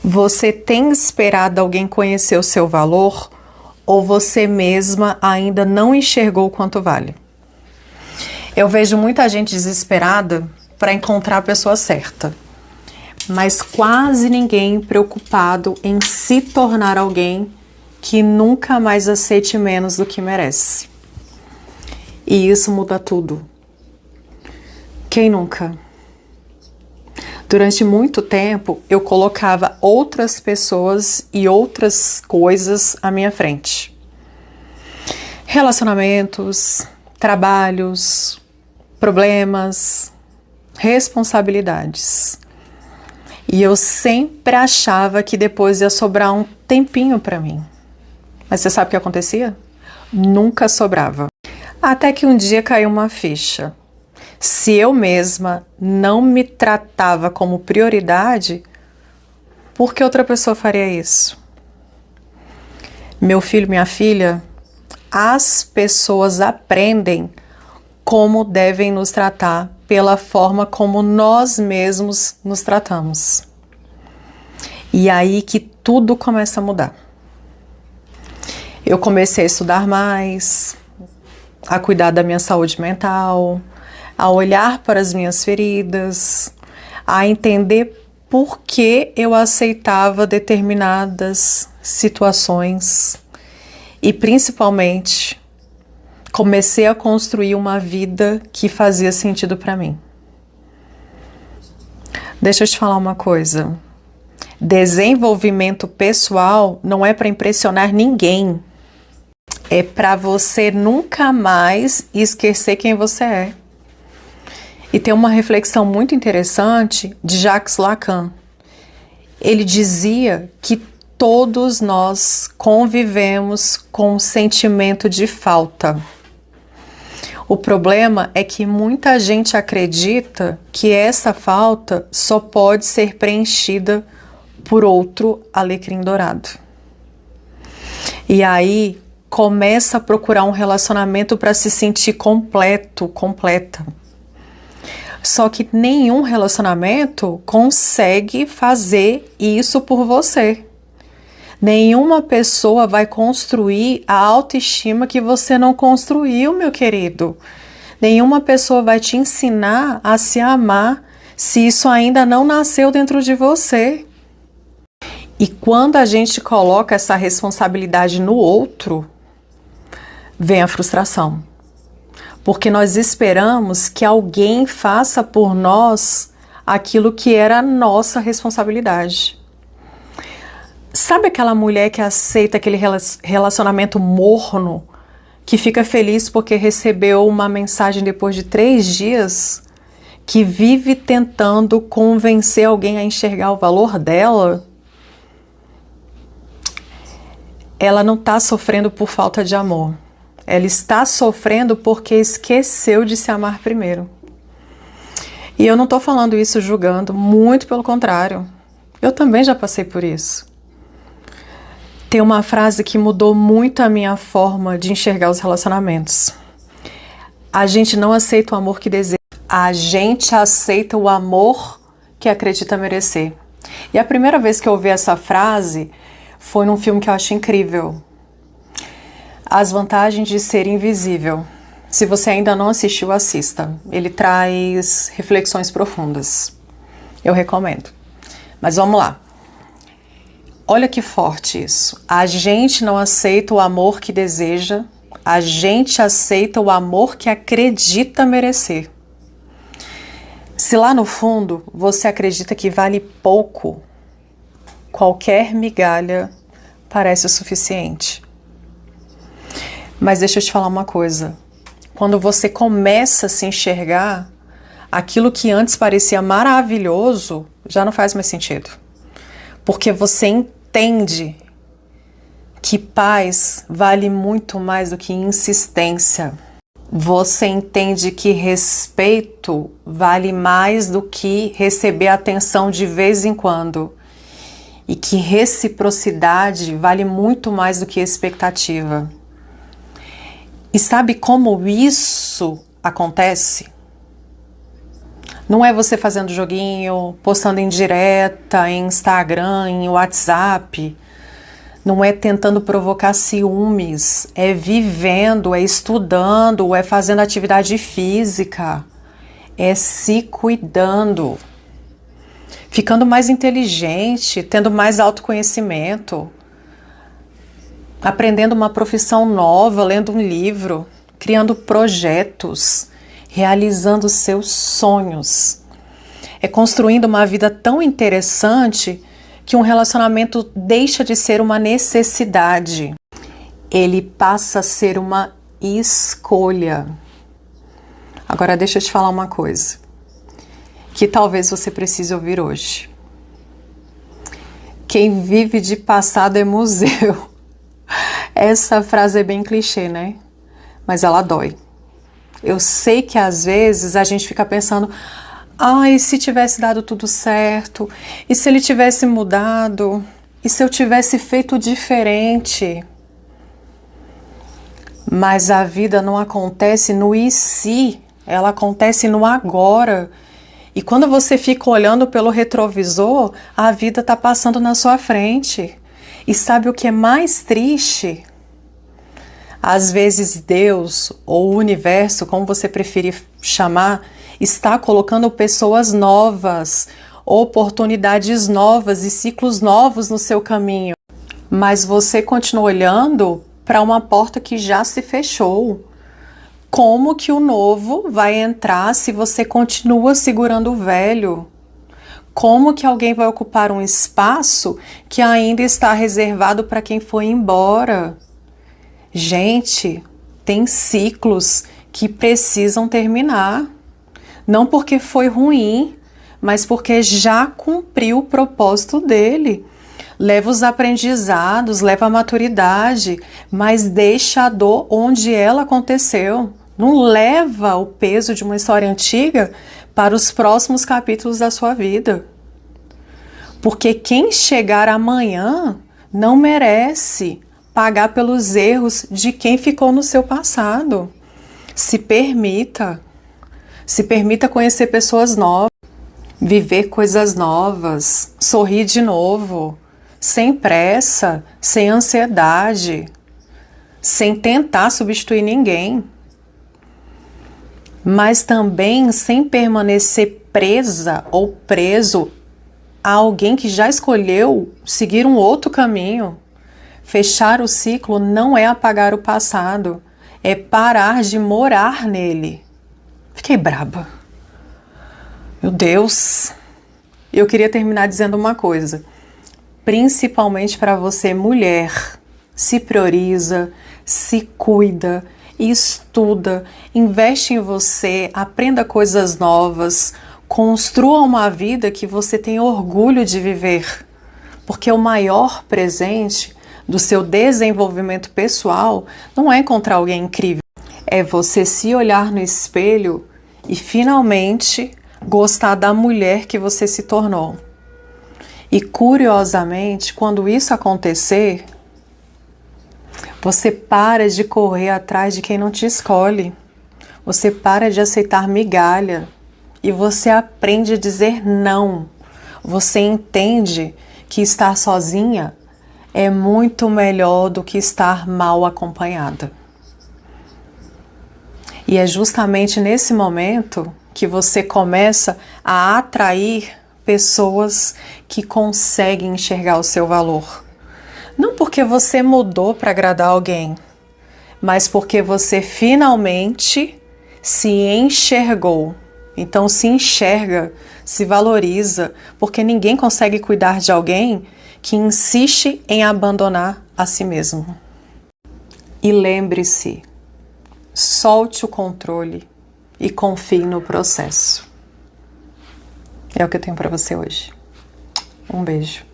Você tem esperado alguém conhecer o seu valor ou você mesma ainda não enxergou o quanto vale? Eu vejo muita gente desesperada para encontrar a pessoa certa, mas quase ninguém preocupado em se tornar alguém que nunca mais aceite menos do que merece. E isso muda tudo. Quem nunca? Durante muito tempo, eu colocava outras pessoas e outras coisas à minha frente. Relacionamentos, trabalhos, problemas, responsabilidades. E eu sempre achava que depois ia sobrar um tempinho para mim. Mas você sabe o que acontecia? Nunca sobrava. Até que um dia caiu uma ficha. Se eu mesma não me tratava como prioridade, por que outra pessoa faria isso? Meu filho, minha filha, as pessoas aprendem como devem nos tratar pela forma como nós mesmos nos tratamos. E aí que tudo começa a mudar. Eu comecei a estudar mais, a cuidar da minha saúde mental, a olhar para as minhas feridas, a entender por que eu aceitava determinadas situações e, principalmente, comecei a construir uma vida que fazia sentido para mim. Deixa eu te falar uma coisa. Desenvolvimento pessoal não é para impressionar ninguém. É para você nunca mais esquecer quem você é. E tem uma reflexão muito interessante de Jacques Lacan. Ele dizia que todos nós convivemos com um sentimento de falta. O problema é que muita gente acredita que essa falta só pode ser preenchida por outro alecrim dourado. E aí começa a procurar um relacionamento para se sentir completo, completa. Só que nenhum relacionamento consegue fazer isso por você. Nenhuma pessoa vai construir a autoestima que você não construiu, meu querido. Nenhuma pessoa vai te ensinar a se amar se isso ainda não nasceu dentro de você. E quando a gente coloca essa responsabilidade no outro, vem a frustração. Porque nós esperamos que alguém faça por nós aquilo que era a nossa responsabilidade. Sabe aquela mulher que aceita aquele relacionamento morno, que fica feliz porque recebeu uma mensagem depois de 3 dias, que vive tentando convencer alguém a enxergar o valor dela? Ela não está sofrendo por falta de amor. Ela está sofrendo porque esqueceu de se amar primeiro. E eu não estou falando isso julgando, muito pelo contrário. Eu também já passei por isso. Tem uma frase que mudou muito a minha forma de enxergar os relacionamentos. A gente não aceita o amor que deseja. A gente aceita o amor que acredita merecer. E a primeira vez que eu ouvi essa frase foi num filme que eu achei incrível. As vantagens de ser invisível. Se você ainda não assistiu, assista. Ele traz reflexões profundas. Eu recomendo. Mas vamos lá. Olha que forte isso. A gente não aceita o amor que deseja. A gente aceita o amor que acredita merecer. Se lá no fundo você acredita que vale pouco, qualquer migalha parece o suficiente. Mas deixa eu te falar uma coisa. Quando você começa a se enxergar, aquilo que antes parecia maravilhoso já não faz mais sentido. Porque você entende que paz vale muito mais do que insistência. Você entende que respeito vale mais do que receber atenção de vez em quando. E que reciprocidade vale muito mais do que expectativa. E sabe como isso acontece? Não é você fazendo joguinho, postando em direta, em Instagram, em WhatsApp. Não é tentando provocar ciúmes. É vivendo, é estudando, é fazendo atividade física. É se cuidando. Ficando mais inteligente, tendo mais autoconhecimento. Aprendendo uma profissão nova, lendo um livro, criando projetos, realizando seus sonhos. É construindo uma vida tão interessante que um relacionamento deixa de ser uma necessidade. Ele passa a ser uma escolha. Agora deixa eu te falar uma coisa que talvez você precise ouvir hoje. Quem vive de passado é museu. Essa frase é bem clichê, né? Mas ela dói. Eu sei que às vezes a gente fica pensando: ai, se tivesse dado tudo certo? E se ele tivesse mudado? E se eu tivesse feito diferente? Mas a vida não acontece no e se, ela acontece no agora. E quando você fica olhando pelo retrovisor, a vida está passando na sua frente. E sabe o que é mais triste? Às vezes Deus ou o universo, como você preferir chamar, está colocando pessoas novas, oportunidades novas e ciclos novos no seu caminho. Mas você continua olhando para uma porta que já se fechou. Como que o novo vai entrar se você continua segurando o velho? Como que alguém vai ocupar um espaço que ainda está reservado para quem foi embora? Gente, tem ciclos que precisam terminar. Não porque foi ruim, mas porque já cumpriu o propósito dele. Leva os aprendizados, leva a maturidade, mas deixa a dor onde ela aconteceu. Não leva o peso de uma história antiga para os próximos capítulos da sua vida. Porque quem chegar amanhã não merece pagar pelos erros de quem ficou no seu passado. Se permita conhecer pessoas novas, viver coisas novas, sorrir de novo, sem pressa, sem ansiedade, sem tentar substituir ninguém, mas também sem permanecer presa ou preso a alguém que já escolheu seguir um outro caminho. Fechar o ciclo não é apagar o passado, é parar de morar nele. Fiquei braba. Meu Deus! Eu queria terminar dizendo uma coisa, principalmente para você, mulher. Se prioriza, se cuida, estuda, investe em você, aprenda coisas novas, construa uma vida que você tem orgulho de viver. Porque o maior presente do seu desenvolvimento pessoal não é encontrar alguém incrível, é você se olhar no espelho e finalmente gostar da mulher que você se tornou. E curiosamente, quando isso acontecer, você para de correr atrás de quem não te escolhe, você para de aceitar migalha e você aprende a dizer não. Você entende que estar sozinha é muito melhor do que estar mal acompanhada. E é justamente nesse momento que você começa a atrair pessoas que conseguem enxergar o seu valor. Não porque você mudou para agradar alguém, mas porque você finalmente se enxergou. Então se enxerga, se valoriza, porque ninguém consegue cuidar de alguém que insiste em abandonar a si mesmo. E lembre-se, solte o controle e confie no processo. É o que eu tenho para você hoje. Um beijo.